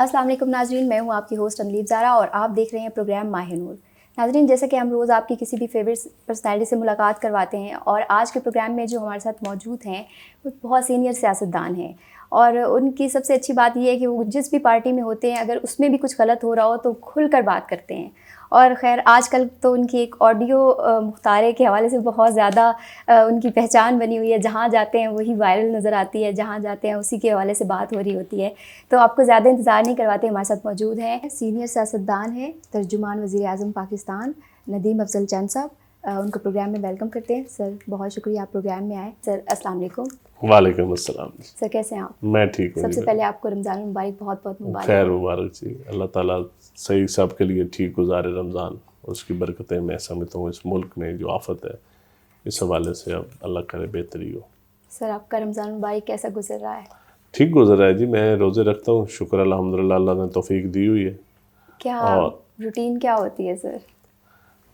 अस्सलाम वालेकुम नाजरीन, मैं हूँ आपकी होस्ट अनलीब ज़ारा और आप देख रहे हैं प्रोग्राम माहिनूर। नाजरीन, जैसे कि हम रोज़ आपकी किसी भी फेवरेट पर्सनैलिटी से मुलाकात करवाते हैं और आज के प्रोग्राम में जो हमारे साथ मौजूद हैं वो बहुत सीनियर सियासतदान हैं और उनकी सबसे अच्छी बात यह है कि वो जिस भी पार्टी में होते हैं अगर उसमें भी कुछ गलत हो रहा हो तो खुलकर बात करते हैं। और ख़ैर आजकल तो उनकी एक ऑडियो मुख्तारे के हवाले से बहुत ज़्यादा उनकी पहचान बनी हुई है। जहाँ जाते हैं वही वायरल नज़र आती है, जहाँ जाते हैं उसी के हवाले से बात हो रही होती है। तो आपको ज़्यादा इंतज़ार नहीं करवाते, हमारे साथ मौजूद हैं सीनियर सियासतदान हैं, तर्जुमान वज़ीर आज़म पाकिस्तान नदीम अफजल चंद साहब। उनको प्रोग्राम में वेलकम करते हैं। सर बहुत शुक्रिया आप प्रोग्राम में आए। सर अस्सलाम वालेकुम। वालेकुम अस्सलाम। सर कैसे हैं आप? मैं ठीक हूँ। सबसे पहले आपको रमज़ान मुबारक, बहुत बहुत मुबारक। खैर मुबारक जी, अल्लाह ताला सही सब के लिए ठीक गुजारे रमज़ान, उसकी बरकतें मैं समझता हूँ इस मुल्क में जो आफत है इस हवाले से अब अल्लाह करे बेहतरी हो। सर आपका रमज़ान मुबारक कैसा गुजर रहा है? ठीक गुजर रहा है जी, मैं रोज़े रखता हूँ, शुक्र अल्हम्दुलिल्लाह अल्लाह ने तौफीक दी हुई है। क्या रूटीन क्या होती है सर?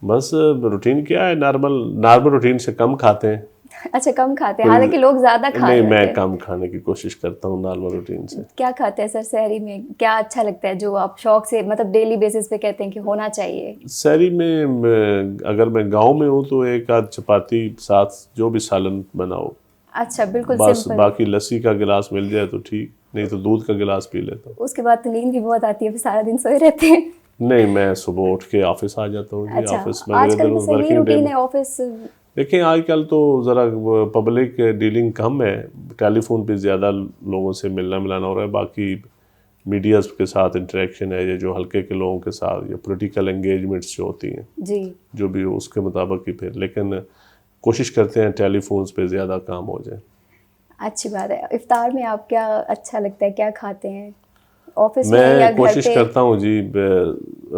बस रूटीन क्या है, नॉर्मल रूटीन से कम खाते हैं। अच्छा, कम खाते हैं, हालांकि लोग ज़्यादा खा रहे नहीं, मैं होते हैं। कम खाने की कोशिश करता हूँ नॉर्मल रूटीन से। क्या खाते हैं सर सहरी में? क्या अच्छा लगता है जो आप शौक से मतलब डेली बेसिस पे कहते हैं कि होना चाहिए? सहरी में अगर मैं गांव में हूँ तो एक आध चपाती साथ जो भी सालन बनाओ, अच्छा, बिल्कुल बस सिंपल। बाकी लस्सी का गिलास मिल जाए तो ठीक, नहीं तो दूध का गिलास पी लेता हूँ। उसके बाद तो नींद भी बहुत आती है, फिर सारा दिन सोए रहते हैं। नहीं, मैं सुबह उठ के ऑफिस आ जाता हूँ जी। अच्छा, ऑफिस में आजकल तो सही वर्किंग डे रूटीन में है ऑफिस। देखिए आजकल तो ज़रा पब्लिक डीलिंग कम है, टेलीफोन पे ज़्यादा लोगों से मिलना मिलाना हो रहा है। बाकी मीडिया के साथ इंटरेक्शन है, या जो हल्के के लोगों के साथ, या पॉलिटिकल एंगेजमेंट्स जो होती हैं जी, जो भी हो उसके मुताबिक ही फिर, लेकिन कोशिश करते हैं टेलीफोन्स पे ज़्यादा काम हो जाए। अच्छी बात है। इफ्तार में आप क्या अच्छा लगता है, क्या खाते हैं ऑफिस में या मैं घर कोशिश पे? करता हूँ जी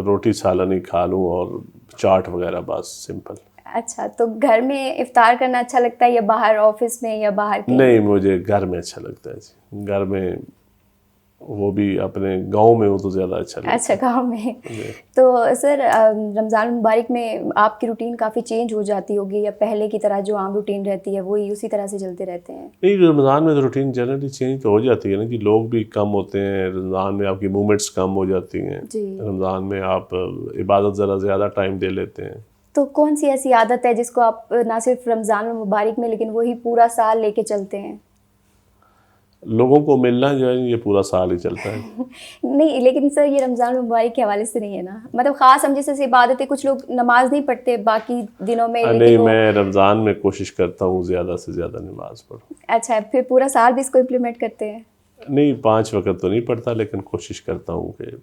रोटी सालन ही खा लूँ और चाट वगैरह, बस सिंपल। अच्छा, तो घर में इफ्तार करना अच्छा लगता है या बाहर ऑफिस में या बाहर कहीं? नहीं, मुझे घर में अच्छा लगता है जी, घर में, वो भी अपने गांव में हो तो ज़्यादा अच्छा लगता अच्छा, है। गाँव में। तो सर रमज़ान मुबारक में आपकी रूटीन काफ़ी चेंज हो जाती होगी या पहले की तरह जो आम रूटीन रहती है वही उसी तरह से चलते रहते हैं? नहीं, रमज़ान में तो रूटीन जनरली चेंज तो हो जाती है ना कि लोग भी कम होते हैं, रमज़ान में आपकी मूवमेंट्स कम हो जाती हैं, जी। रमज़ान में आप इबादत ज़रा ज़्यादा टाइम दे लेते हैं। तो कौन सी ऐसी आदत है जिसको आप ना सिर्फ रमज़ान मुबारक में लेकिन वही पूरा साल लेके चलते हैं? लोगों को मिलना जो है ये पूरा साल ही चलता है। नहीं, लेकिन सर ये रमज़ान मुबारक के हवाले से नहीं है ना, मतलब ख़ास हम जैसे इबादत है, कुछ लोग नमाज नहीं पढ़ते बाकी दिनों में लेकिन नहीं, वो। मैं रमज़ान में कोशिश करता हूँ ज़्यादा से ज़्यादा नमाज़ पढ़ूँ। अच्छा, फिर पूरा साल भी इसको इम्प्लीमेंट करते हैं? नहीं, 5 वक़्त तो नहीं पढ़ता, लेकिन कोशिश करता हूँ कि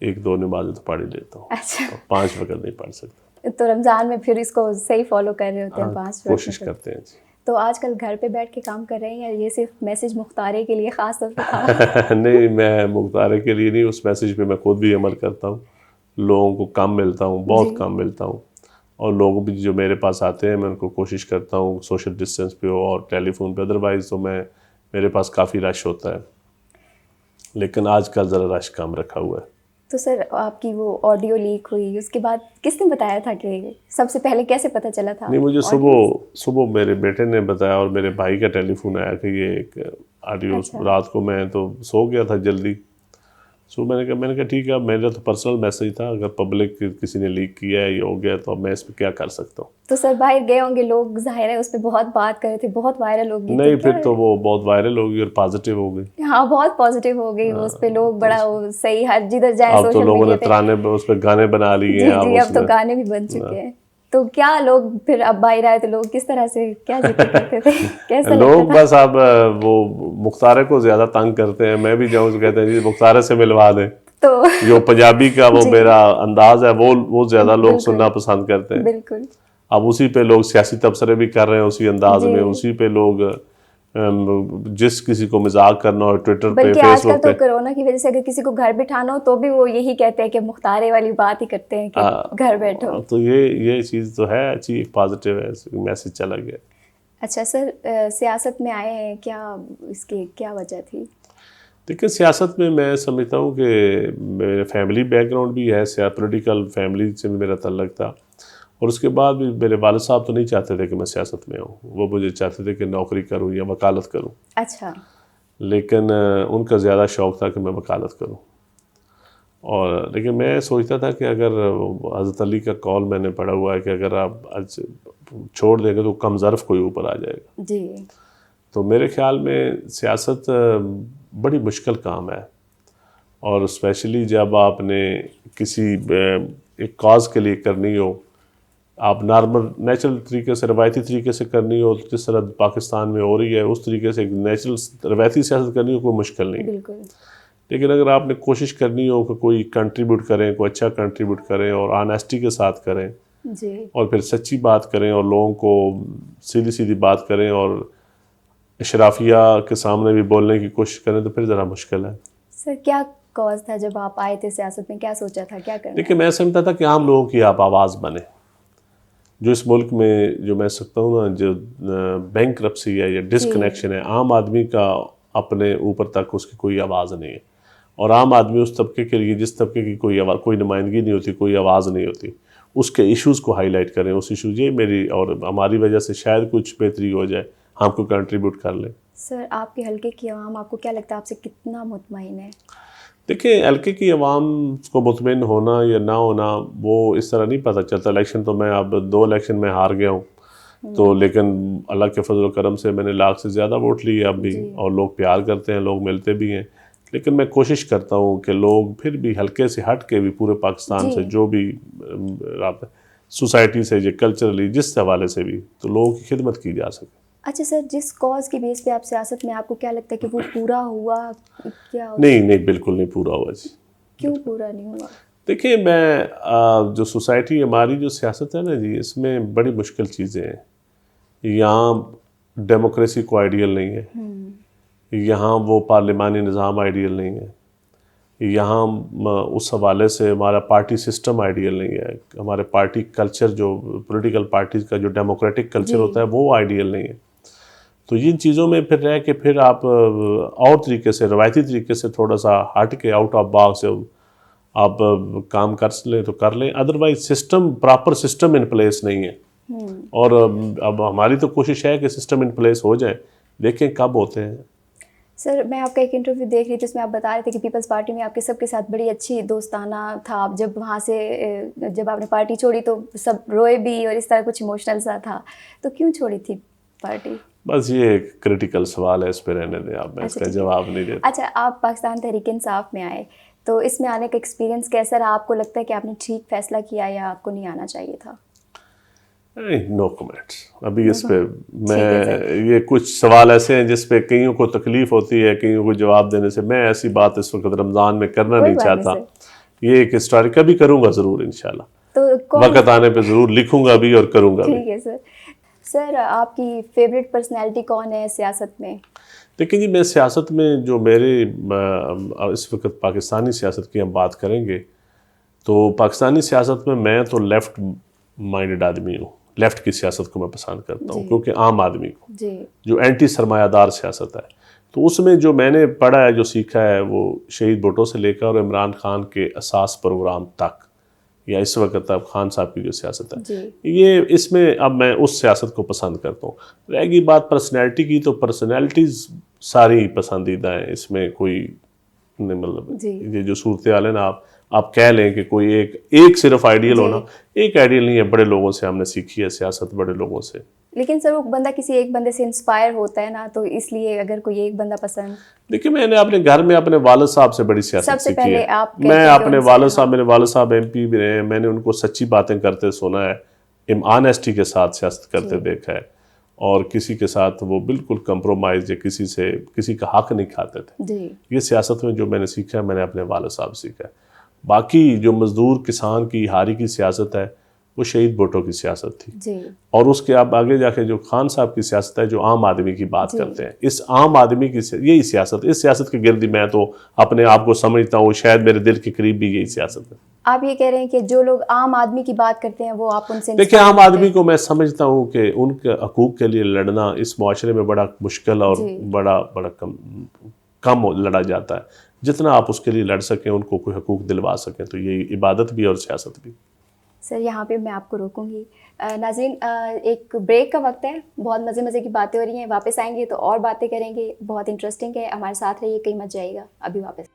1-2 नमाज़ें तो पढ़ ही लेता हूँ। अच्छा, 5 वक़्त नहीं पढ़ सकता। तो रमज़ान में फिर इसको सही फॉलो कर रहे होते हैं, 5 वक्त कोशिश में। करते हैं जी। तो आजकल घर पे बैठ के काम कर रहे हैं या ये सिर्फ मैसेज मुख्तारे के लिए ख़ास तौर पे था? नहीं, मैं मुख्तारे के लिए नहीं, उस मैसेज पे मैं खुद भी अमल करता हूँ। लोगों को कम मिलता हूँ, बहुत जी। कम मिलता हूँ, और लोग भी जो मेरे पास आते हैं मैं उनको कोशिश करता हूँ सोशल डिस्टेंस पे हो और टेलीफोन पे, अदरवाइज़ तो मेरे पास काफ़ी रश होता है, लेकिन आजकल ज़रा रश कम रखा हुआ है। तो सर आपकी वो ऑडियो लीक हुई उसके बाद किसने बताया था कि सबसे पहले कैसे पता चला था? नहीं, मुझे ऑडियो? सुबह मेरे बेटे ने बताया और मेरे भाई का टेलीफोन आया कि ये एक ऑडियो, अच्छा। रात को मैं तो सो गया था जल्दी। सो मैंने कहा ठीक है, अब मेरा तो पर्सनल मैसेज था, अगर पब्लिक किसी ने लीक किया है ये हो गया तो अब मैं इस पर क्या कर सकता हूँ। तो सर बाहर गए होंगे लोग, जाहिर है उस पर बहुत बात कर रहे थे, बहुत वायरल होगी तो नहीं, क्या? फिर तो वो बहुत वायरल हो गई और पॉजिटिव हो गई। हाँ, बहुत पॉजिटिव हो गई वो, उस पे लोग बड़ा वो सही, हर जिधर जाए अब तो सोशल लोगों ने मीडिया पे। तराने उस पर गाने बना लिए जी हैं, अब जी, अब तो उसमें गाने भी बन चुके हैं। तो क्या लोग फिर अब बाहर आए तो लोग किस तरह से क्या जिक्र करते थे? कैसा लगता लोग था? बस अब वो मुख्तारे को ज़्यादा तंग करते हैं। मैं भी जाऊँ तो कहते हैं जी मुख्तारे से मिलवा दें। तो जो पंजाबी का वो जी, मेरा अंदाज है वो ज़्यादा लोग बिल्कुल सुनना पसंद करते हैं। बिल्कुल। अब उसी पे लोग सियासी तबसरे भी कर रहे हैं उसी अंदाज जी, में, उसी पे लोग जिस किसी को मजाक करना हो ट्विटर पे, बल्कि आजकल फेसबुक तो पे, कोरोना की वजह से अगर किसी को घर बिठाना हो तो भी वो यही कहते हैं कि मुख्तारे वाली बात ही करते हैं कि घर बैठो। तो ये चीज़ तो है अच्छी, पॉजिटिव है, मैसेज चला गया। अच्छा सर, सियासत में आए हैं क्या, इसकी क्या वजह थी? देखिए सियासत में मैं समझता हूँ कि मेरे फैमिली बैकग्राउंड भी है, पॉलिटिकल फैमिली से भी मेरा तल्लक था, और उसके बाद भी मेरे वालिद साहब तो नहीं चाहते थे कि मैं सियासत में आऊँ। वो मुझे चाहते थे कि नौकरी करूँ या वकालत करूँ। अच्छा। लेकिन उनका ज़्यादा शौक़ था कि मैं वकालत करूं। और लेकिन मैं सोचता था कि अगर हज़रत अली का कौल मैंने पढ़ा हुआ है कि अगर आप आज छोड़ देंगे तो कम ज़र्फ़ कोई ऊपर आ जाएगा जी। तो मेरे ख़्याल में सियासत बड़ी मुश्किल काम है, और स्पेशली जब आपने किसी एक कॉज़ के लिए करनी हो, आप नॉर्मल नेचुरल तरीके से रवायती तरीके से करनी हो जिस तरह पाकिस्तान में हो रही है, उस तरीके से एक नेचुरल रवायती सियासत करनी हो कोई मुश्किल नहीं। बिल्कुल। लेकिन अगर आपने कोशिश करनी हो कि कोई कंट्रीब्यूट करें, कोई अच्छा कंट्रीब्यूट करें और ऑनेस्टी के साथ करें जी। और फिर सच्ची बात करें और लोगों को सीधी सीधी बात करें और अशराफिया के सामने भी बोलने की कोशिश करें तो फिर ज़रा मुश्किल है। सर क्या कॉज था जब आप आए थे सियासत में, क्या सोचा था, क्या करना देखिए, है? मैं समझता था कि आम लोगों की आप आवाज़ बने। जो इस मुल्क में जो मैं सकता हूँ ना, जो बैंकरप्सी है या डिसकनेक्शन है, आम आदमी का अपने ऊपर तक उसकी कोई आवाज़ नहीं है। और आम आदमी उस तबके के लिए जिस तबके की कोई नुमाइंदगी नहीं होती, कोई आवाज़ नहीं होती, उसके इश्यूज़ को हाईलाइट करें। उस इशूज़ ये मेरी और हमारी वजह से शायद कुछ बेहतरी हो जाए, हम को कंट्रीब्यूट कर लें। सर आपके हल्के की आवाम आपको क्या लगता है आपसे कितना मुतमईन है? देखिए, हल्के की आवाम को मुतमईन होना या ना होना वो इस तरह नहीं पता चलता। इलेक्शन तो मैं अब 2 इलेक्शन में हार गया हूँ, तो लेकिन अल्लाह के फजल करम से मैंने लाख से ज़्यादा वोट लिए अब भी, और लोग प्यार करते हैं, लोग मिलते भी हैं। लेकिन मैं कोशिश करता हूँ कि लोग फिर भी हल्के से हट के भी पूरे पाकिस्तान से जो भी सोसाइटी से, जो कल्चरली जिस हवाले से भी, तो लोगों की खिदमत की जा सके। अच्छा सर, जिस कॉज की बेस पे आप सियासत में, आपको क्या लगता है कि वो पूरा हुआ? क्या नहीं, बिल्कुल नहीं पूरा हुआ जी। क्यों पूरा नहीं हुआ? देखिए, मैं जो सोसाइटी हमारी जो सियासत है ना जी, इसमें बड़ी मुश्किल चीज़ें हैं। यहाँ डेमोक्रेसी को आइडियल नहीं है, यहाँ वो पार्लिमानी निज़ाम आइडियल नहीं है, यहाँ उस हवाले से हमारा पार्टी सिस्टम आइडियल नहीं है, हमारे पार्टी कल्चर जो पॉलिटिकल पार्टीज़ का जो डेमोक्रेटिक कल्चर होता है वो आइडियल नहीं है। तो जिन चीज़ों में फिर रह के फिर आप और तरीके से, रवायती तरीके से थोड़ा सा हट के आउट ऑफ बॉक्स आप काम कर लें तो कर लें, otherwise system, proper system in place नहीं है। और अब हमारी तो कोशिश है कि सिस्टम इन प्लेस हो जाए, देखें कब होते हैं। सर मैं आपका एक इंटरव्यू देख रही थी, जिसमें आप बता रहे थे कि पीपल्स पार्टी में आपके सबके साथ बड़ी अच्छी दोस्ताना था। आप जब वहाँ से जब आपने पार्टी छोड़ी तो सब रोए भी और इस तरह कुछ इमोशनल सा था, तो क्यों छोड़ी थी पार्टी? बस ये एक क्रिटिकल सवाल है, इस पर रहने दें आप, मैं इसका जवाब नहीं देता। अच्छा, आप पाकिस्तान तहरीक इंसाफ में आए, तो इसमें आने का एक्सपीरियंस कैसा रहा? आपको लगता है कि आपने ठीक फैसला किया या आपको नहीं आना चाहिए था? नो कमेंट्स अभी इस पे। मैं ये कुछ सवाल ऐसे हैं जिस पे कईयों को तकलीफ होती है, कईयों को जवाब देने से। मैं ऐसी बात इस वक्त रमज़ान में करना नहीं चाहता। ये एक हिस्टोरिक कभी करूँगा ज़रूर इंशाल्लाह, तो वक्त आने पे ज़रूर लिखूँगा भी और करूँगा भी। ठीक है सर। सर आपकी फेवरेट पर्सनैलिटी कौन है सियासत में? देखिए जी, मैं सियासत में जो मेरे इस वक्त पाकिस्तानी सियासत की हम बात करेंगे तो पाकिस्तानी सियासत में मैं तो लेफ़्ट माइंडेड आदमी हूँ। लेफ़्ट की सियासत को मैं पसंद करता हूँ, क्योंकि आम आदमी को जो एंटी सरमायादार सियासत है, तो उसमें जो मैंने पढ़ा है, जो सीखा है, वो शहीद भुट्टो से लेकर और इमरान खान के असास प्रोग्राम तक, या इस वक्त अब खान साहब की जो सियासत है, ये इसमें अब मैं उस सियासत को पसंद करता हूँ। रहेगी बात पर्सनैलिटी की, तो पर्सनैलिटीज़ सारी पसंदीदा हैं, इसमें कोई नहीं, मतलब ये जो सूरत हाल है ना, आप कह लें कि कोई एक सिर्फ आइडियल होना, एक आइडियल नहीं है। बड़े लोगों से हमने सीखी है सियासत, बड़े लोगों से। लेकिन सर वो बंदा किसी एक बंदे से इंस्पायर होता है ना, तो इसलिए अगर कोई एक बंदा पसंद। देखिए, मैंने अपने घर में अपने वालिद साहब से बड़ी सियासत सीखी है। मैं अपने वालिद साहब, मेरे वालिद साहब MP भी रहे हैं, मैंने उनको सच्ची बातें करते सुना है, ऑनेस्टी के साथ सियासत करते देखा है, और किसी के साथ वो बिल्कुल कंप्रोमाइज़ या किसी का हक नहीं खाते थे। ये सियासत में जो मैंने सीखा है, मैंने अपने वालिद साहब सीखा है। बाकी जो मज़दूर किसान की हारी की सियासत है, वो शहीद भुट्टो की सियासत थी, और उसके अब आगे जाके जो खान साहब की सियासत है, जो आम आदमी की बात करते हैं, इस आम आदमी की यही सियासत, इस सियासत के गिर्द मैं तो अपने आप को समझता हूँ, शायद मेरे दिल के करीब भी यही सियासत है। आप ये कह रहे हैं कि जो लोग आम आदमी की बात करते हैं वो आप उनसे? देखिए, आम आदमी को मैं समझता हूँ कि उनके हकूक़ के लिए लड़ना इस माशरे में बड़ा मुश्किल और बड़ा कम लड़ा जाता है। जितना आप उसके लिए लड़ सकें, उनको कोई हकूक़ दिलवा सकें, तो यही इबादत भी और सियासत भी। सर यहाँ पे मैं आपको रोकूंगी। नाज़रीन, एक ब्रेक का वक्त है, बहुत मज़े मज़े की बातें हो रही हैं, वापस आएंगे तो और बातें करेंगे, बहुत इंटरेस्टिंग है, हमारे साथ रहिए, कहीं मत जाइएगा, अभी वापस।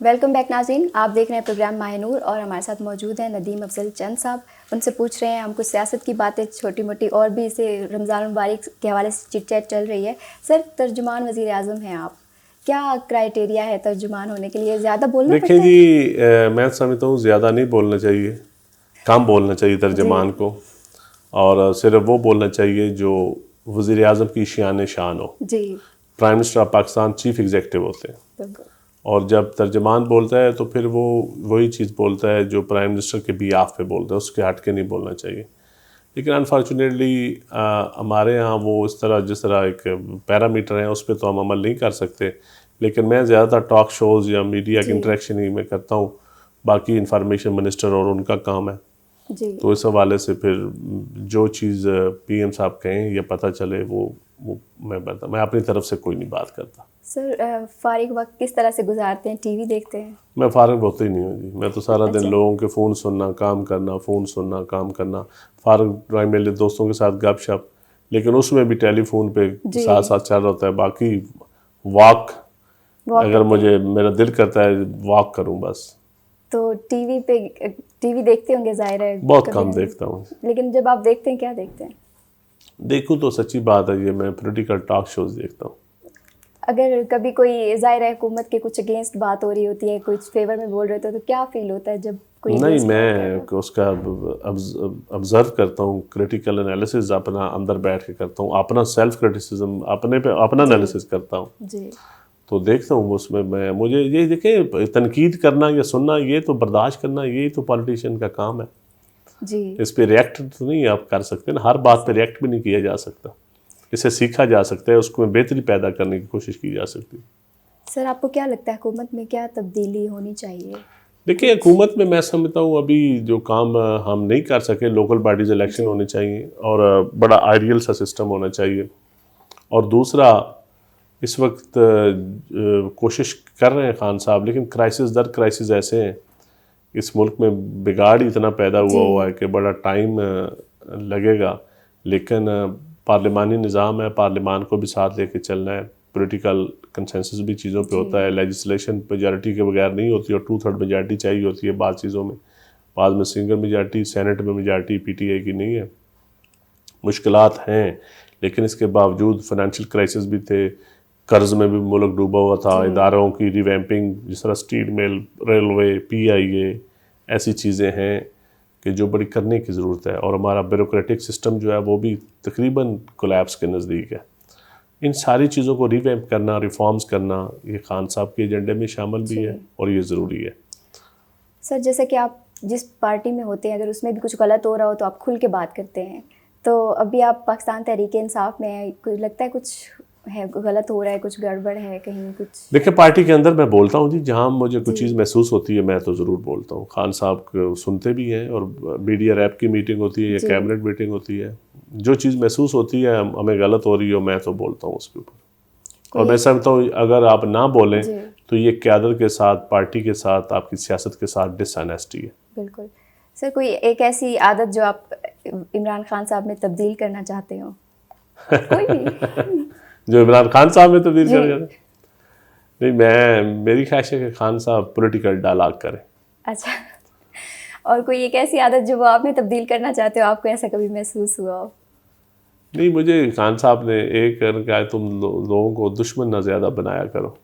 वेलकम बैक नाज़रीन, आप देख रहे हैं प्रोग्राम माहिनूर और हमारे साथ मौजूद हैं नदीम अफजल चंद साहब। उनसे पूछ रहे हैं हम कुछ सियासत की बातें, छोटी मोटी और भी, इसे रमज़ान मुबारक के हवाले से चिट चैट चल रही है। सर, तर्जुमान वज़ीर आज़म हैं आप, क्या क्राइटेरिया है तर्जुमान होने के लिए? ज़्यादा बोलना पड़ता है? देखिए जी, मैं समझता हूँ ज़्यादा नहीं बोलना चाहिए, कम बोलना चाहिए तर्जुमान को, और सिर्फ वो बोलना चाहिए जो वज़ीर आज़म की शान शान हो। जी, prime minister of Pakistan chief executive होते हैं, बिल्कुल। और जब तर्जुमान बोलता है तो फिर वो वही चीज़ बोलता है जो प्राइम मिनिस्टर के बिहाफ पे बोलता है, उसके हट के नहीं बोलना चाहिए। लेकिन अनफॉर्चुनेटली हमारे यहाँ वो इस तरह, जिस तरह एक पैरामीटर है उस पर तो हम अमल नहीं कर सकते। लेकिन मैं ज़्यादातर टॉक शोज़ या मीडिया की इंटरेक्शन ही मैं करता हूँ, बाकी इंफॉर्मेशन मिनिस्टर और उनका काम है। जी, तो इस हवाले से फिर जो चीज़ पीएम साहब कहें या पता चले वो मैं अपनी तरफ से कोई नहीं बात करता। सर, फारिग वक्त किस तरह से गुजारते हैं? टीवी देखते हैं? मैं फारिग होता ही नहीं हूँ जी, मैं तो सारा दिन लोगों के फ़ोन सुनना, काम करना, फ़ोन सुनना, काम करना, फारिग मेरे दोस्तों के साथ गपशप, लेकिन उसमें भी टेलीफोन पे साथ साथ चल रहा होता है। बाकी वॉक अगर मेरा दिल करता है वॉक करूँ बस। तो टीवी देखते होंगे, जाहिर है? बहुत कम देखता हूँ। लेकिन जब आप देखते हैं, क्या देखते हैं? देखूँ तो सच्ची बात है, ये मैं पॉलिटिकल टॉक शोज़ देखता हूँ। अगर कभी कोई, जाहिर है, हुकूमत के कुछ अगेंस्ट बात हो रही होती है, कुछ फेवर में बोल रहे होते हैं, तो क्या फील होता है जब कोई नहीं, against बात कर रहा मैं हो? उसका ऑब्जर्व करता हूँ, क्रिटिकल एनालिसिस अपना अंदर बैठ के करता हूँ, अपना सेल्फ क्रिटिसिज्म अपने पे अपना एनालिसिस करता हूँ। जी, तो देखता हूँ उसमें मुझे ये देखे, तनकीद करना या सुनना ये तो बर्दाश्त करना, ये तो पॉलिटिशियन का काम है। जी, इस पे रिएक्ट तो नहीं आप कर सकते ना, हर बात पे रिएक्ट भी नहीं किया जा सकता। इसे सीखा जा सकता है, उसको बेहतरी पैदा करने की कोशिश की जा सकती है। सर, आपको क्या लगता है हुकूमत में क्या तब्दीली होनी चाहिए? देखिए, हुकूमत में मैं समझता हूँ अभी जो काम हम नहीं कर सके, लोकल बॉडीज़ इलेक्शन होने चाहिए, और बड़ा आइडियल सा सिस्टम होना चाहिए। और दूसरा, इस वक्त कोशिश कर रहे हैं खान साहब, लेकिन क्राइसिस दर क्राइसिस ऐसे हैं, इस मुल्क में बिगाड़ इतना पैदा हुआ है कि बड़ा टाइम लगेगा। लेकिन पार्लिमानी निज़ाम है, पार्लिमान को भी साथ लेके चलना है, पॉलिटिकल कंसेंसस भी चीज़ों पे होता है, लेजिस्लेशन मेजॉरिटी के बगैर नहीं होती और 2/3 मेजॉरिटी चाहिए होती है बाद चीज़ों में, बाद में सिंगल मेजॉरिटी, सेनेट में मेजॉरिटी पीटीआई की नहीं है। मुश्किलात हैं, लेकिन इसके बावजूद फाइनेंशियल क्राइसिस भी थे, कर्ज में भी मुल्क डूबा हुआ था, इदारों की रिवैम्पिंग जिस तरह स्टील मिल, रेलवे, पीआईए, ऐसी चीज़ें हैं कि जो बड़ी करने की ज़रूरत है, और हमारा ब्यूरोक्रेटिक सिस्टम जो है वो भी तकरीबन कोलैप्स के नज़दीक है। इन सारी चीज़ों को रिवैम्प करना, रिफॉर्म्स करना, ये खान साहब के एजेंडे में शामिल भी है और ये ज़रूरी है। सर, जैसे कि आप जिस पार्टी में होते हैं, अगर उसमें भी कुछ गलत हो रहा हो तो आप खुल के बात करते हैं, तो अभी आप पाकिस्तान तहरीक इंसाफ में हैं, कुछ लगता है कुछ है, गलत हो रहा है, कुछ गड़बड़ है कहीं कुछ? देखिए, पार्टी के अंदर मैं बोलता हूँ जी, जहाँ मुझे कुछ चीज़ महसूस होती है मैं तो ज़रूर बोलता हूँ। खान साहब को सुनते भी हैं, और मीडिया रैप की मीटिंग होती है या कैबिनेट मीटिंग होती है, जो चीज़ महसूस होती है हमें गलत हो रही हो, मैं तो बोलता हूँ उसके ऊपर। और मैं समझता हूँ अगर आप ना बोलें तो ये क़यादत के साथ, पार्टी के साथ, आपकी सियासत के साथ डिसऑनेस्टी है। बिल्कुल। सर, कोई एक ऐसी आदत जो आप इमरान खान साहब में तब्दील करना चाहते हो? कोई भी? जो इमरान खान साहब में तब्दील करना चाहते हैं? नहीं, मेरी ख्वाहिश है कि खान साहब पॉलिटिकल डायलॉग करें। अच्छा, और कोई एक ऐसी आदत जो वो आप में तब्दील करना चाहते हो, आपको ऐसा कभी महसूस हुआ हो? नहीं, मुझे खान साहब ने एक कहा, तुम लोगों को दुश्मन ना ज़्यादा बनाया करो।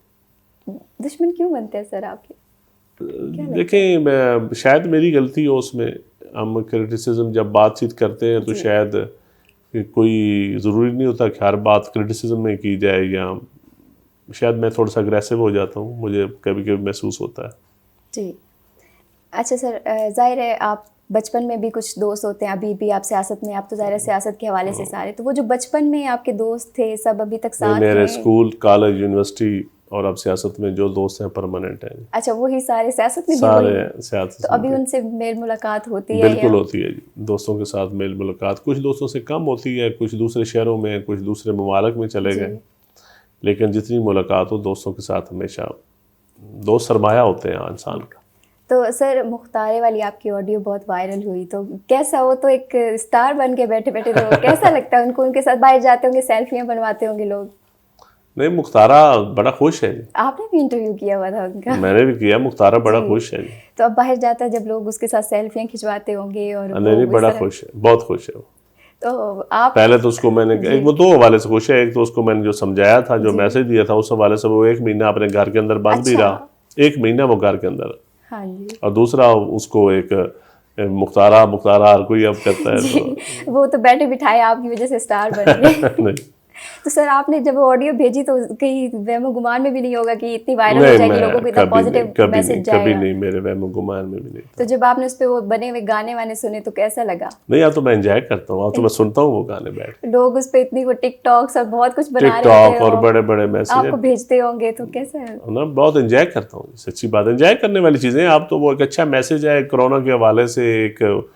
दुश्मन क्यों बनते हैं सर आपके? देखें, शायद मेरी गलती हो उसमें, हम क्रिटिसिज्म जब बातचीत करते हैं तो शायद कोई ज़रूरी नहीं होता कि हर बात क्रिटिसिज्म में की जाए, या शायद मैं थोड़ा सा अग्रेसिव हो जाता हूँ, मुझे कभी कभी महसूस होता है। जी, अच्छा सर, जाहिर है आप बचपन में भी कुछ दोस्त होते हैं, अभी भी आप सियासत में, आप तो ज़ाहिर है सियासत के हवाले से सारे, तो वो जो बचपन में आपके दोस्त थे सब अभी तक साथ मेरे हैं? स्कूल, कॉलेज, यूनिवर्सिटी और अब सियासत में जो दोस्त हैं परमानेंट हैं। अच्छा, वही सारे सियासत में भी सारे वही? सियासत तो अभी उनसे मेल मुलाकात होती है? बिल्कुल होती है जी, दोस्तों के साथ मेल मुलाकात कुछ दोस्तों से कम होती है, कुछ दूसरे शहरों में, कुछ दूसरे ममालिक में चले गए, लेकिन जितनी मुलाकात हो दोस्तों के साथ हमेशा, दोस्त सरमाया होते हैं इंसान का। तो सर, मुख्तारे वाली आपकी ऑडियो बहुत वायरल हुई, तो कैसा, वो तो एक स्टार बन के बैठे बैठे, तो कैसा लगता है उनको? उनके साथ बाहर जाते होंगे, सेल्फियाँ बनवाते होंगे लोग? नहीं, मुख्तारा बड़ा खुश है जी। आपने भी इंटरव्यू किया हुआ था उनका? मैंने भी किया। मुख्तारा बड़ा खुश है जी। तो अब बाहर जाता है जब लोग उसके साथ सेल्फियाँ खिंचवाते होंगे और नहीं, बड़ा खुश है, बहुत खुश है वो। तो आप पहले तो उसको मैंने एक वो दो हवाले से खुश है। एक तो उसको मैंने जो समझाया था, जो मैसेज दिया था, उस हवाले से वो 1 महीना अपने घर के अंदर बंद भी रहा। 1 महीना वो घर के अंदर। हाँ जी। और दूसरा उसको एक मुख्तारा हर कोई अब कहता है तो वो तो बैठे बिठाए आपकी वजह से स्टार बन गए। नहीं, तो सर, आपने जब ऑडियो भेजी तो कहीं वहमो गुमान में भी नहीं होगा कि इतनी वायरल हो जाएगी, लोगों को इतना पॉजिटिव मैसेज जाएगा? कभी नहीं, मेरे वहमो गुमान में भी नहीं। तो जब आपने उस पे वो बने हुए गाने वाने सुने तो कैसा लगा? नहीं, अब तो मैं एंजॉय करता हूँ, अब तो मैं सुनता हूँ वो गाने बैठ। लोग उस पे इतनी वो टिकटॉक सब बहुत कुछ बना रहे टिकटॉक और बड़े बड़े मैसेज आपको भेजते होंगे, तो कैसा है ना? बहुत एंजॉय करता हूँ, सच्ची बात, एंजॉय करने वाली चीज़ें। आप तो वो एक अच्छा मैसेज है कोरोना के हवाले से, एक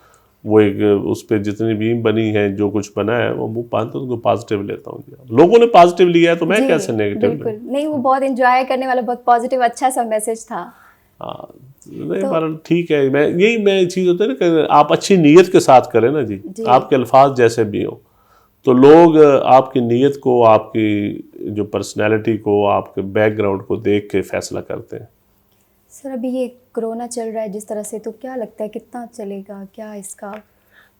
उस पर जितनी बीम बनी है, जो कुछ बना है, वो मुँह पान तो उनको पॉजिटिव लेता हूँ। लोगों ने पॉजिटिव लिया है तो मैं कैसे नेगेटिव? बिल्कुल नहीं, वो बहुत एंजॉय करने वाला, बहुत पॉजिटिव अच्छा सा मैसेज था। हाँ, नहीं, ठीक है। मैं चीज़ होता है ना कि आप अच्छी नीयत के साथ करें ना जी, आपके अल्फाज जैसे भी हो, तो लोग आपकी नीयत को, आपकी जो पर्सनैलिटी को, आपके बैकग्राउंड को देख के फैसला करते हैं। सर, अभी ये कोरोना चल रहा है जिस तरह से, तो क्या लगता है कितना चलेगा क्या इसका?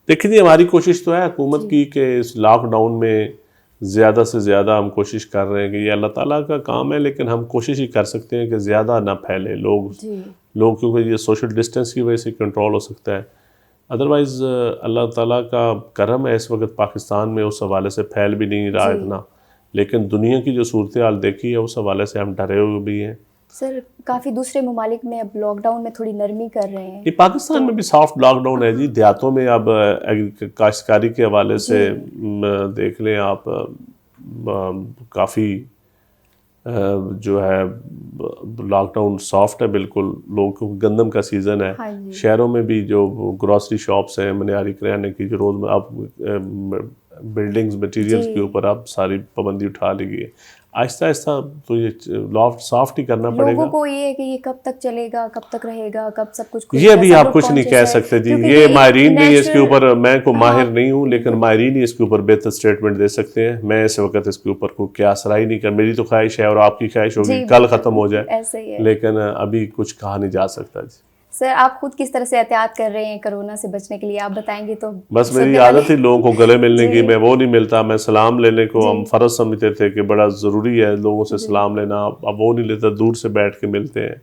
देखिए जी, हमारी कोशिश तो है हुकूमत की कि इस लॉकडाउन में ज़्यादा से ज़्यादा हम कोशिश कर रहे हैं कि ये अल्लाह ताला का काम है, लेकिन हम कोशिश ही कर सकते हैं कि ज़्यादा ना फैले लोग, क्योंकि ये सोशल डिस्टेंस की वजह से कंट्रोल हो सकता है। अदरवाइज़ अल्लाह ताला का करम है इस वक्त पाकिस्तान में, उस हवाले से फैल भी नहीं रहा इतना, लेकिन दुनिया की जो सूरत हाल देखी है उस हवाले से हम डरे हुए भी हैं। सर, काफ़ी दूसरे ममालिक में अब लॉकडाउन में थोड़ी नरमी कर रहे हैं। ये पाकिस्तान में भी सॉफ्ट लॉकडाउन है जी। देहातों में अब काश्तकारी के हवाले से देख लें आप, काफ़ी जो है लॉकडाउन सॉफ्ट है बिल्कुल। लोगों को गंदम का सीज़न है। शहरों में भी जो ग्रॉसरी शॉप्स हैं, मनियारी किराने की, जो रोज़ अब बिल्डिंग्स मटेरियल्स के ऊपर अब सारी पाबंदी उठा ली गई है। आहिस्ता आहिस्ता तो ये लॉफ्ट सॉफ्ट ही करना पड़ेगा। लोगों को ये है कि ये कब तक चलेगा, कब तक रहेगा, कब सब कुछ ये भी आप कुछ नहीं कह सकते जी। ये माहिरीन भी इसके ऊपर, मैं को माहिर नहीं हूँ, लेकिन माहिरीन ही इसके ऊपर बेहतर स्टेटमेंट दे सकते हैं। मैं इस वक्त इसके ऊपर कोई क्या सराही नहीं कर। मेरी तो ख्वाहिश है और आपकी ख्वाहिश होगी कल ख़त्म हो जाए, लेकिन अभी कुछ कहा नहीं जा सकता जी। सर, आप खुद किस तरह से एहतियात कर रहे हैं कोरोना से बचने के लिए, आप बताएंगे तो? बस मेरी आदत ही लोगों को गले मिलने की, मैं वो नहीं मिलता। मैं सलाम लेने को हम फ़र्ज समझते थे कि बड़ा ज़रूरी है लोगों से सलाम लेना, अब वो नहीं लेता, दूर से बैठ के मिलते हैं।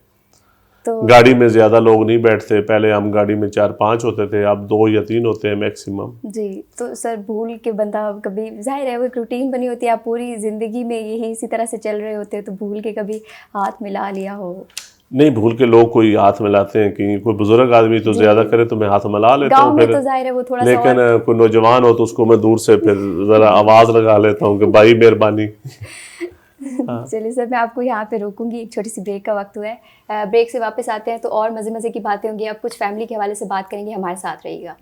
तो गाड़ी में ज़्यादा लोग नहीं बैठते, पहले हम गाड़ी में 4-5 होते थे, अब 2 या 3 होते हैं मैक्सिमम जी। तो सर, भूल के बंदा कभी, जाहिर है वो एक रूटीन बनी होती है, आप पूरी ज़िंदगी में यही इसी तरह से चल रहे होते हैं, तो भूल के कभी हाथ मिला लिया हो? नहीं, भूल के लोग कोई हाथ मिलाते हैं कि कोई बुजुर्ग आदमी तो ज़्यादा करे तो मैं हाथ मिला लेता हूँ फिर, तो जाहिर है वो थोड़ा लेकिन कोई नौजवान हो तो उसको मैं दूर से फिर ज़रा आवाज़ लगा लेता हूँ कि भाई मेहरबानी। चलिए सर, मैं आपको यहाँ पे रोकूंगी, एक छोटी सी ब्रेक का वक्त हुआ है। ब्रेक से वापस आते हैं तो और मज़े मज़े की बातें होंगी, अब कुछ फैमिली के हवाले से बात करेंगे, हमारे साथ रहिएगा।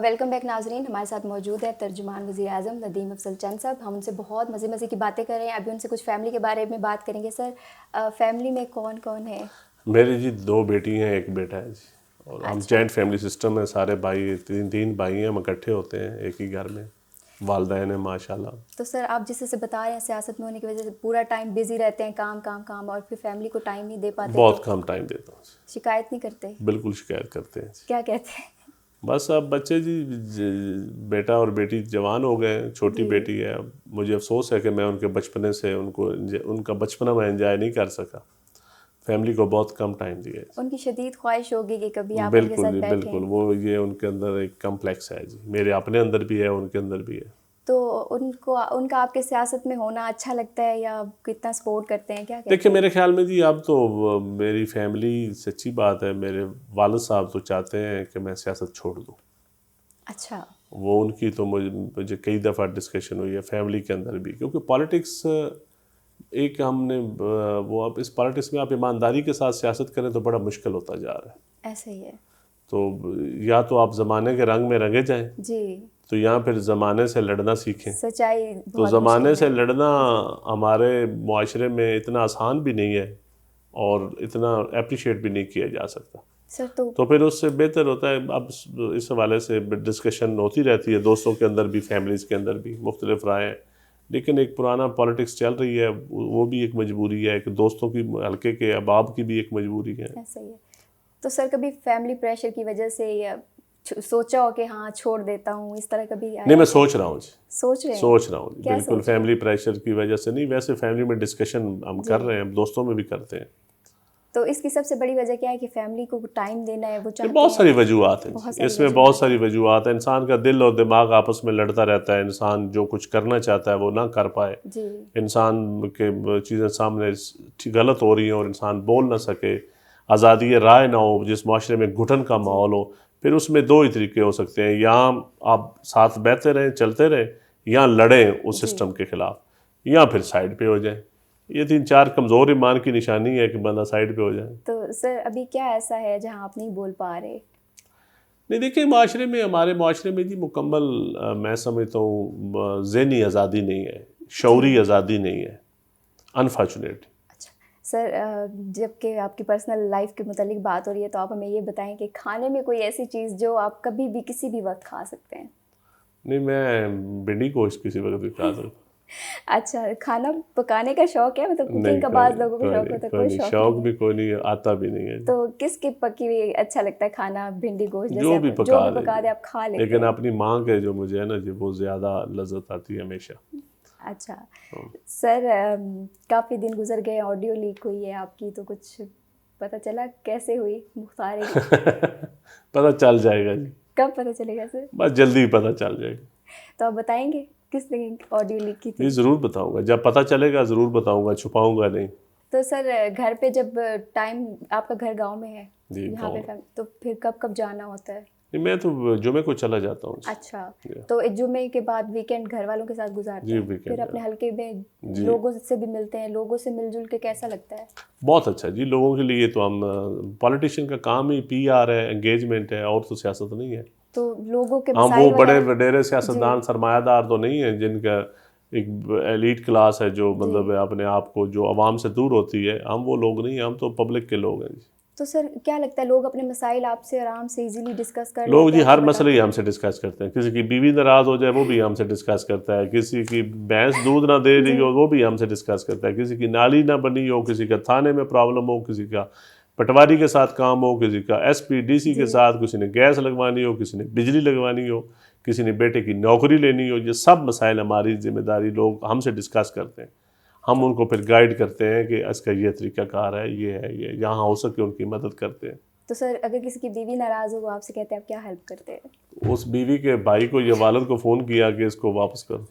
वेलकम बैक नाजरीन, हमारे साथ मौजूद है तर्जुमान वज़ीर आज़म नदीम अफजल चंद साहब। हम उनसे बहुत मज़े मज़े की बातें कर रहे हैं, अभी उनसे कुछ फैमिली के बारे में बात करेंगे। सर, फैमिली में कौन कौन है? मेरी जी 2 बेटी हैं, 1 बेटा है जी, और हम जॉइंट फैमिली सिस्टम है, सारे भाई 3 भाई हैं, हम इकट्ठे होते हैं एक ही घर में। वालिदैन है माशाल्लाह। तो सर आप जिस से बता रहे हैं सियासत में होने की वजह से पूरा टाइम बिजी रहते हैं, काम काम काम, और फिर फैमिली को टाइम नहीं दे पाते, बहुत तो कम टाइम देता हूँ। शिकायत नहीं करते? बिल्कुल शिकायत करते हैं। क्या कहते हैं? बस अब बच्चे जी बेटा और बेटी जवान हो गए हैं, छोटी बेटी है। अब मुझे अफसोस है कि मैं उनके बचपने से उनका बचपना मैं एंजॉय नहीं कर सका। फैमिली को बहुत कम टाइम दिया है। उनकी शदीद ख्वाहिश होगी कि कभी आप उनके बिल्कुल साथ जी, बैठें। बिल्कुल। वो ये उनके अंदर एक कम्प्लेक्स है जी, मेरे अपने अंदर भी है, उनके अंदर भी है। तो उनका आपके सियासत में होना अच्छा लगता है या कितना सपोर्ट करते हैं, क्या कहते देखिए हैं? मेरे ख्याल में जी अब तो मेरी फैमिली, सच्ची बात है, मेरे वालिद साहब तो चाहते हैं कि मैं सियासत छोड़ दूँ। अच्छा। वो उनकी तो मुझे कई दफ़ा डिस्कशन हुई है फैमिली के अंदर भी, क्योंकि पॉलिटिक्स एक हमने वो अब इस पॉलिटिक्स में आप ईमानदारी के साथ सियासत करें तो बड़ा मुश्किल होता जा रहा है। ऐसे ही है तो या तो आप ज़माने के रंग में रंगे जाएं, जी। तो या फिर ज़माने से लड़ना सीखें। सच्चाई तो बहुत ज़माने मुश्किल से है। लड़ना हमारे मुआशरे में इतना आसान भी नहीं है और इतना अप्रिशिएट भी नहीं किया जा सकता। सर तो फिर उससे बेहतर होता है, अब इस हवाले से डिस्कशन होती रहती है दोस्तों के अंदर भी, फैमिलीज़ के अंदर भी मुख्तलिफ राय हैं, लेकिन एक पुराना पॉलिटिक्स चल रही है, वो भी एक मजबूरी है कि दोस्तों की, हल्के के अहबाब की भी एक मजबूरी है। ऐसा ही है। तो सर कभी फैमिली प्रेशर की वजह से या सोचा हो कि हाँ छोड़ देता हूँ, इस तरह कभी आया? नहीं, मैं सोच रहा हूँ जी, सोच रहे हैं? सोच रहा हूँ क्या बिल्कुल। सोच रहे हैं? फैमिली प्रेशर की वजह से नहीं, वैसे फैमिली में डिस्कशन हम कर रहे हैं, दोस्तों में भी करते हैं। तो इसकी सबसे बड़ी वजह क्या है कि फैमिली को टाइम देना है, वो ये चाहते बहुत हैं? सारी वजूहत हैं बहुत जी, सारी इसमें बहुत वजूहत सारी वजूहत है। इंसान का दिल और दिमाग आपस में लड़ता रहता है, इंसान जो कुछ करना चाहता है वो ना कर पाए, जी। इंसान के चीज़ें सामने गलत हो रही हैं और इंसान बोल ना सके, आज़ादी राय ना हो, जिस माशरे में घुटन का माहौल हो, फिर उसमें दो ही तरीके हो सकते हैं, या आप साथ बहते रहें, चलते रहें, या लड़ें उस सिस्टम के ख़िलाफ़, या फिर साइड पे हो जाएं। ये 3-4 कमज़ोर ईमान की निशानी है कि बंदा साइड पे हो जाए। तो सर अभी क्या ऐसा है जहाँ आप नहीं बोल पा रहे? नहीं देखिए, माशरे में, हमारे माशरे में जी मुकम्मल मैं समझता हूँ ज़हनी आज़ादी नहीं है, शऊरी आज़ादी नहीं है, अनफॉर्चुनेटली। अच्छा सर, जबकि आपकी पर्सनल लाइफ के मुतालिक बात हो रही है तो आप हमें ये बताएं कि खाने में कोई ऐसी चीज़ जो आप कभी भी किसी भी वक्त खा सकते हैं? नहीं, मैं भिंडी गोश्त किसी वक्त भी खा सकता हूँ। अच्छा, खाना पकाने का शौक है, मतलब नहीं, कुकिंग का कोई बाज़ नहीं, लोगों को कोई शौक नहीं, होता है, कोई कोई नहीं, शौक शौक नहीं भी है? कोई नहीं, आता भी नहीं है। तो किसकी पकी हुई अच्छा लगता है खाना? भिंडी गोश्त जो भी जैसे जो भी पका पका दे ले, आप खा लेते लेकिन हैं? अपनी माँ के जो मुझे है ना जी, वो ज़्यादा लज्जत आती है हमेशा। अच्छा सर, काफ़ी दिन गुजर गए, ऑडियो लीक हुई है आपकी, तो कुछ पता चला कैसे हुई मुख्तार की? पता चल जाएगा जी, कब पता चलेगा सर? बस जल्दी ही पता चल जाएगा तो आप बताएंगे किसने ऑडियो लीक की जी, थी? ज़रूर बताऊंगा, जब पता चलेगा ज़रूर बताऊंगा, छुपाऊंगा नहीं। तो सर घर पे जब टाइम, आपका घर गांव में है, जी, यहाँ पे तो फिर कब कब जाना होता है? नहीं, मैं तो जुमे को चला जाता हूँ। अच्छा, तो एक जुमे के बाद वीकेंड घर वालों के साथ गुजारते जी, हैं, वीकेंड फिर अपने हल्के में जी। लोगों से भी मिलते हैं, लोगों से मिलजुल के कैसा लगता है? बहुत अच्छा जी, लोगों के लिए तो हम, पॉलिटिशियन का काम ही PR है, एंगेजमेंट है, और तो सियासत नहीं है। तो लोगों के हम वो मसाइल बड़े वगैरह वडेरे जी सियासतदान, सरमायादार तो नहीं है जिनका एक एलीट क्लास है जो मतलब जी। अपने आप को जो आवाम से दूर होती है, हम वो लोग नहीं हैं, हम तो पब्लिक के लोग हैं जी। तो सर क्या लगता है लोग अपने मसाइल आपसे आराम से इजीली डिस्कस कर लोग लेते जी हैं, हर आपको मसले ही बताते हैं? हमसे डिस्कस करते हैं, किसी की बीवी नाराज़ हो जाए वो भी हमसे डिस्कस करता है, किसी की भैंस दूध ना दे रही जी हो वो भी हमसे डिस्कस करता है, किसी की नाली ना बनी हो, किसी का थाने में प्रॉब्लम हो, किसी का पटवारी के साथ काम हो, किसी का SP DC के जी। साथ, किसी ने गैस लगवानी हो, किसी ने बिजली लगवानी हो, किसी ने बेटे की नौकरी लेनी हो, ये सब मसाइल हमारी जिम्मेदारी लोग हमसे डिस्कस करते हैं। हम उनको फिर गाइड करते हैं कि इसका ये तरीक़ाकार है, ये है, ये यहाँ हो सके उनकी मदद करते हैं। तो सर अगर किसी की बीवी नाराज़ हो, वो आपसे कहते हैं, आप क्या हेल्प करते हैं? उस बीवी के भाई को या वालिद को फ़ोन किया कि इसको वापस करो।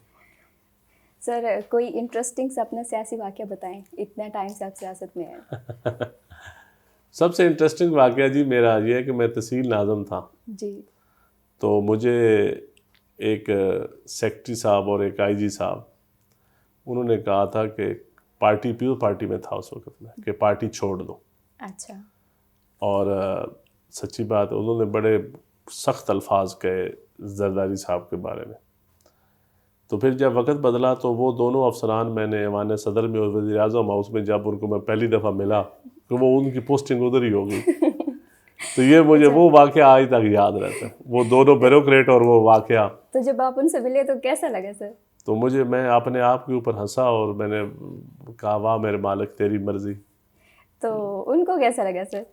सर कोई इंटरेस्टिंग सा अपना सियासी वाक़या बताएं, इतना टाइम से आप सियासत में हैं। सबसे इंटरेस्टिंग वाक़या जी मेरा ये है कि मैं तहसील नाज़म था, जी तो मुझे एक सेक्रेटरी साहब और एक IG साहब, उन्होंने कहा था कि पीपल पार्टी में था उस वक्त में, कि पार्टी छोड़ दो। अच्छा और सच्ची बात है, उन्होंने बड़े सख्त अल्फाज कहे जरदारी साहब के बारे में। तो फिर जब वक्त बदला तो वो दोनों अफसरान मैंने ऐवान सदर में और वज़ीर-ए-आज़म हाउस में जब उनको मैं पहली दफ़ा मिला तो वो उनकी पोस्टिंग उधर ही हो गई। तो ये मुझे वो वाक़या आज तक याद रहता है, वो दोनों ब्यूरोक्रेट और वो वाक़या। तो जब आप उनसे मिले तो कैसा लगा सर? तो मैं अपने आप के ऊपर हंसा और मैंने कहा वाह मेरे मालिक तेरी मर्जी। तो उनको कैसा लगा सर?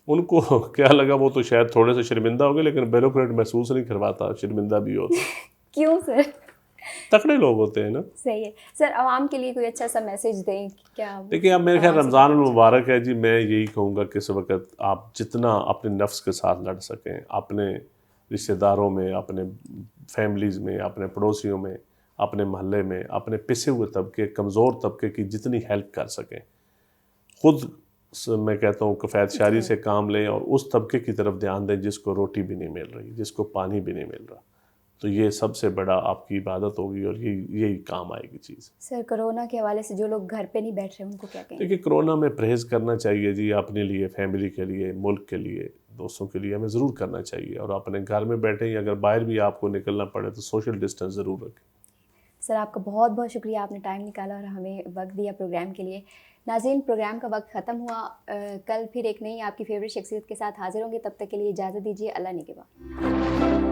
उनको क्या लगा, वो तो शायद थोड़े से शर्मिंदा हो गए, लेकिन ब्यूरोक्रेट महसूस नहीं करवाता, शर्मिंदा भी होता। क्यों सर? तकड़े लोग होते हैं ना। सही है सर। आवाम के लिए कोई अच्छा सा मैसेज दें क्या? देखिए अब मेरे ख्याल रमज़ान मुबारक है जी, मैं यही कहूँगा कि इस वक्त आप जितना अपने नफ्स के साथ लड़ सकें, अपने रिश्तेदारों में, अपने फैमिलीज़ में, अपने पड़ोसियों में, अपने महल्ले में, अपने पिसे हुए तबके, कमज़ोर तबके की जितनी हेल्प कर सकें, खुद मैं कहता हूँ कफ़ायत शारी से काम लें और उस तबके की तरफ ध्यान दें जिसको रोटी भी नहीं मिल रही, जिसको पानी भी नहीं मिल रहा। तो ये सबसे बड़ा आपकी इबादत होगी और यही काम आएगी चीज़। सर कोरोना के हवाले से जो लोग घर पे नहीं बैठ रहे उनको क्या कहें? देखिए कोरोना में परहेज़ करना चाहिए जी, अपने लिए, फैमिली के लिए, मुल्क के लिए, दोस्तों के लिए हमें ज़रूर करना चाहिए। और अपने घर में बैठे ही अगर बाहर भी आपको निकलना पड़े तो सोशल डिस्टेंस ज़रूर रखें। सर आपका बहुत बहुत शुक्रिया, आपने टाइम निकाला और हमें वक्त दिया प्रोग्राम के लिए। नाज़रीन प्रोग्राम का वक्त ख़त्म हुआ। कल फिर एक नई आपकी फेवरेट शख्सियत के साथ हाजिर होंगे, तब तक के लिए इजाज़त दीजिए। अल्लाह निगहबान।